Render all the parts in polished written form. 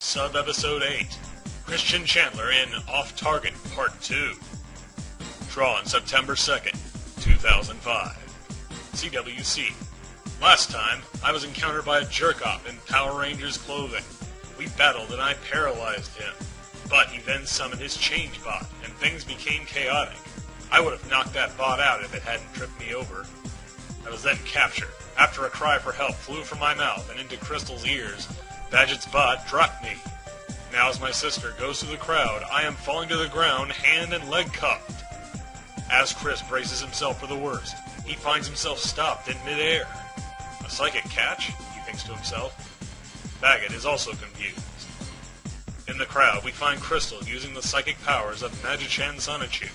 Sub-Episode 8, Christian Chandler in Off Target Part 2. Drawn September 2nd, 2005. CWC. Last time, I was encountered by a jerk-off in Power Rangers clothing. We battled and I paralyzed him. But he then summoned his change bot, and things became chaotic. I would have knocked that bot out if it hadn't tripped me over. I was then captured. After a cry for help flew from my mouth and into Crystal's ears, Badget's bot dropped me. Now as my sister goes through the crowd, I am falling to the ground, hand and leg cuffed. As Chris braces himself for the worst, he finds himself stopped in midair. A psychic catch? He thinks to himself. Baggett is also confused. In the crowd, we find Crystal using the psychic powers of Magichan Sonichu.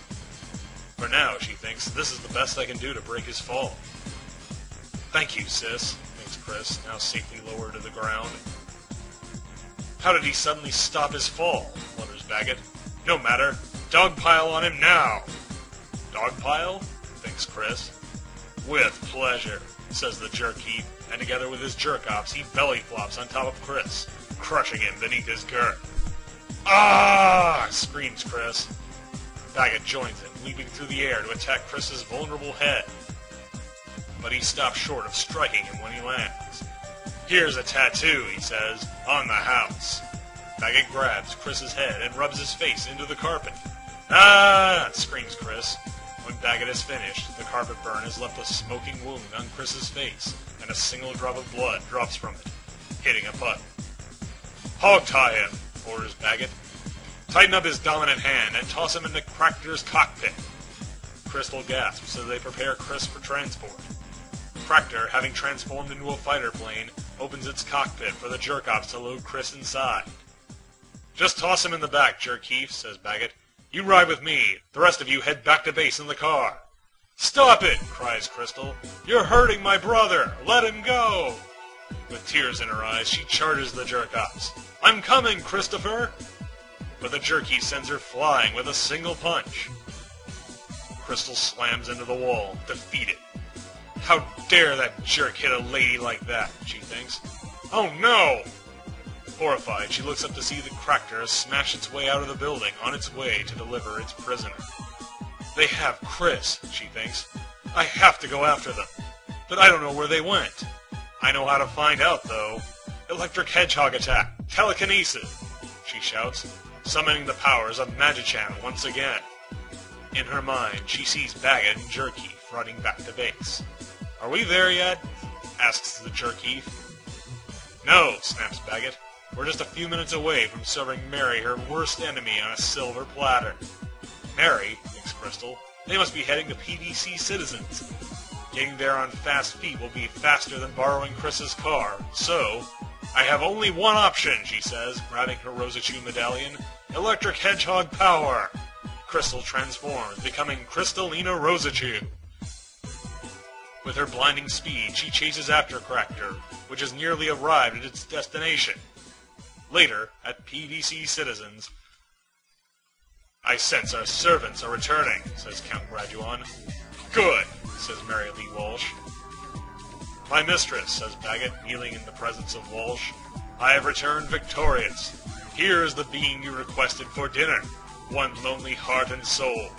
For now, she thinks, this is the best I can do to break his fall. Thank you, sis, thinks Chris, now safely lowered to the ground. How did he suddenly stop his fall? Wonders Baggett. No matter. Dogpile on him now! Dogpile? Thinks Chris. With pleasure, says the jerk heap, and together with his jerk-offs, he belly flops on top of Chris, crushing him beneath his girth. Ah! Screams Chris. Baggett joins him, leaping through the air to attack Chris's vulnerable head. But he stops short of striking him when he lands. Here's a tattoo, he says, on the house. Baggett grabs Chris's head and rubs his face into the carpet. Ah! Screams Chris. When Baggett is finished, the carpet burn has left a smoking wound on Chris's face, and a single drop of blood drops from it, hitting a button. Hog tie him, orders Baggett. Tighten up his dominant hand and toss him into Cractor's cockpit. Crystal gasps as they prepare Chris for transport. Cractor, having transformed into a fighter plane, opens its cockpit for the jerk-offs to load Chris inside. Just toss him in the back, Jerk-Heaf, says Baggett. You ride with me. The rest of you head back to base in the car. Stop it, cries Crystal. You're hurting my brother. Let him go. With tears in her eyes, she charges the jerk-offs. I'm coming, Christopher. But the jerky sends her flying with a single punch. Crystal slams into the wall, defeated. How dare that jerk hit a lady like that, she thinks. Oh no! Horrified, she looks up to see the Cractor smash its way out of the building on its way to deliver its prisoner. They have Chris, she thinks. I have to go after them. But I don't know where they went. I know how to find out, though. Electric hedgehog attack. Telekinesis, she shouts, summoning the powers of Magichan once again. In her mind, she sees Baggett and Jerky running back to base. Are we there yet? Asks the Jerky. No, snaps Baggett. We're just a few minutes away from serving Mary her worst enemy on a silver platter. Mary, thinks Crystal. They must be heading to PDC Citizens. Getting there on fast feet will be faster than borrowing Chris's car, so I have only one option, she says, grabbing her Rosachu medallion. Electric hedgehog power! Crystal transforms, becoming Crystalina Rosachu. With her blinding speed, she chases after Cractor, which has nearly arrived at its destination. Later, at PDC Citizens, I sense our servants are returning, says Count Graduan. Good, says Mary Lee Walsh. My mistress, says Baggett, kneeling in the presence of Walsh. I have returned victorious. Here is the being you requested for dinner, one lonely heart and soul.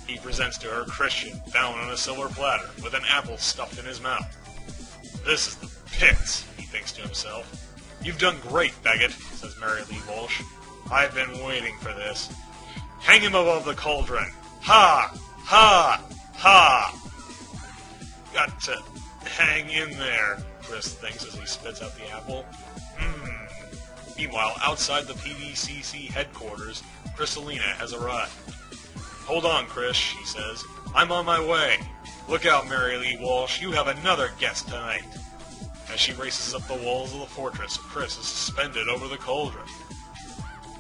He presents to her Christian, found on a silver platter, with an apple stuffed in his mouth. This is the pits, he thinks to himself. You've done great, Baggett, says Mary Lee Walsh. I've been waiting for this. Hang him above the cauldron. Ha! Ha! Ha! Got to hang in there, Chris thinks as he spits out the apple. Meanwhile, outside the PDCC headquarters, Crystalina has arrived. Hold on, Chris, she says. I'm on my way. Look out, Mary Lee Walsh. You have another guest tonight. As she races up the walls of the fortress, Chris is suspended over the cauldron.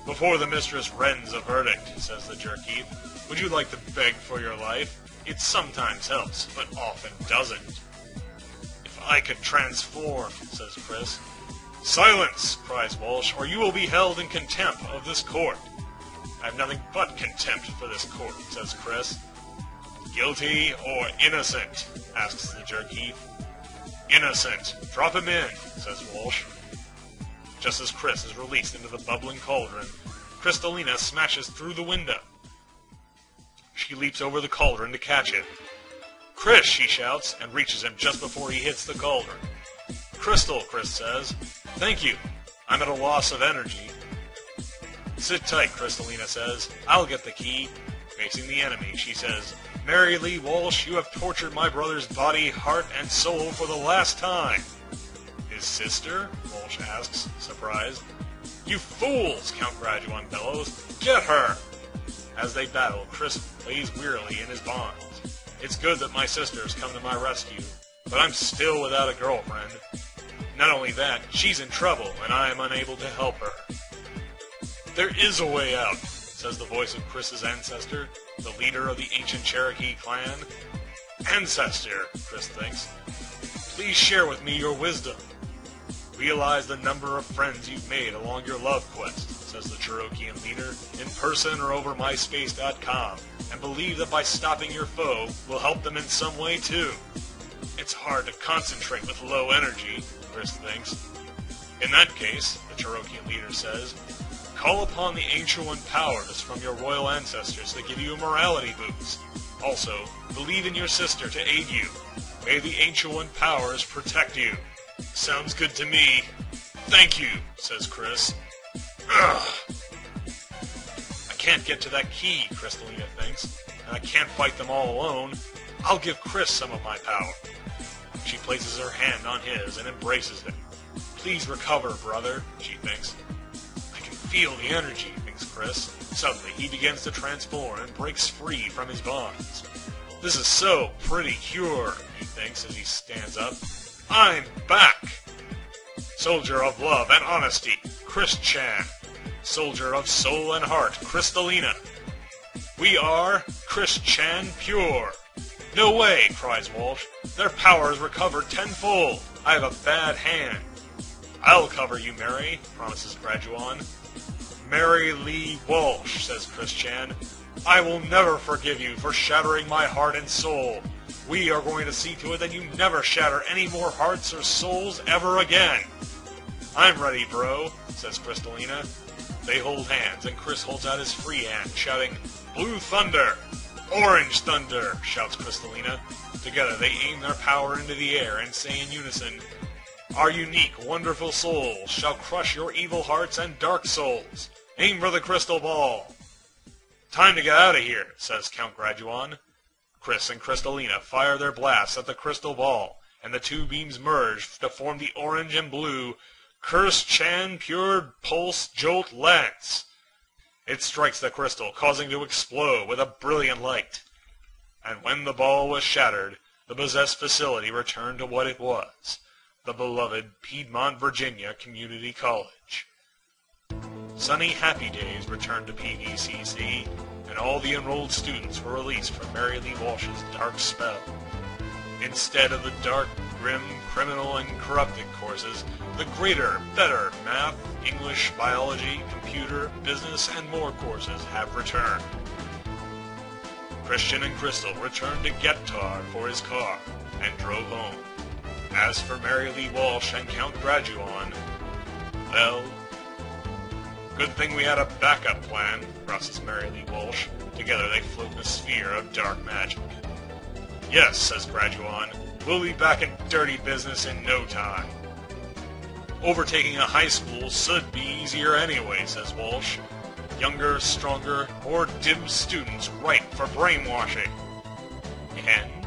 Before the mistress rends a verdict, says the jerky, would you like to beg for your life? It sometimes helps, but often doesn't. If I could transform, says Chris. Silence, cries Walsh, or you will be held in contempt of this court. I have nothing but contempt for this court, says Chris. Guilty or innocent? Asks the jerky. Innocent. Drop him in, says Walsh. Just as Chris is released into the bubbling cauldron, Crystalina smashes through the window. She leaps over the cauldron to catch him. "Chris!" she shouts, and reaches him just before he hits the cauldron. "Crystal," Chris says. "Thank you. I'm at a loss of energy." "Sit tight," Crystalina says. "I'll get the key." Facing the enemy, she says, "Mary Lee Walsh, you have tortured my brother's body, heart, and soul for the last time." "His sister?" Walsh asks, surprised. "You fools!" Count Graduan bellows. "Get her!" As they battle, Chris lays wearily in his bonds. "It's good that my sister's come to my rescue, but I'm still without a girlfriend. Not only that, she's in trouble, and I am unable to help her." "There is a way out," says the voice of Chris's ancestor, the leader of the ancient Cherokee clan. "Ancestor," Chris thinks, "please share with me your wisdom." "Realize the number of friends you've made along your love quest," says the Cherokean leader, "in person or over MySpace.com, and believe that by stopping your foe will help them in some way too." "It's hard to concentrate with low energy," Chris thinks. "In that case," the Cherokean leader says, "call upon the Ancient One powers from your royal ancestors to give you a morality boost. Also, believe in your sister to aid you. May the Ancient One powers protect you." "Sounds good to me. Thank you," says Chris. Ugh. "I can't get to that key," Crystalina thinks, "and I can't fight them all alone. I'll give Chris some of my power." She places her hand on his and embraces him. "Please recover, brother," she thinks. "I can feel the energy," thinks Chris. Suddenly, he begins to transform and breaks free from his bonds. "This is so pretty cure," he thinks as he stands up. "I'm back! Soldier of love and honesty, Chris Chan. Soldier of soul and heart, Crystalina. We are Chris Chan Pure." "No way," cries Walsh. "Their powers recovered tenfold. I have a bad hand." "I'll cover you, Mary," promises Graduan. "Mary Lee Walsh," says Chris Chan. "I will never forgive you for shattering my heart and soul. We are going to see to it that you never shatter any more hearts or souls ever again." "I'm ready, bro," says Crystalina. They hold hands, and Chris holds out his free hand, shouting, "Blue Thunder!" "Orange Thunder!" shouts Crystalina. Together they aim their power into the air and say in unison, "Our unique, wonderful souls shall crush your evil hearts and dark souls. Aim for the crystal ball." "Time to get out of here," says Count Graduan. Chris and Crystalina fire their blasts at the crystal ball, and the two beams merge to form the orange and blue Chris Chan Pure Pulse Jolt Lance. It strikes the crystal, causing it to explode with a brilliant light. And when the ball was shattered, the possessed facility returned to what it was, the beloved Piedmont, Virginia Community College. Sunny, happy days returned to PVCC, and all the enrolled students were released from Mary Lee Walsh's dark spell. Instead of the dark, grim, criminal, and corrupted courses, the greater, better math, English, biology, computer, business, and more courses have returned. Christian and Crystal returned to Gettar for his car and drove home. As for Mary Lee Walsh and Count Graduan, well, good thing we had a backup plan, processed Mary Lee Walsh. Together they float in a sphere of dark magic. "Yes," says Graduan, "we'll be back in dirty business in no time." "Overtaking a high school should be easier anyway," says Walsh. "Younger, stronger, more dim students ripe for brainwashing." And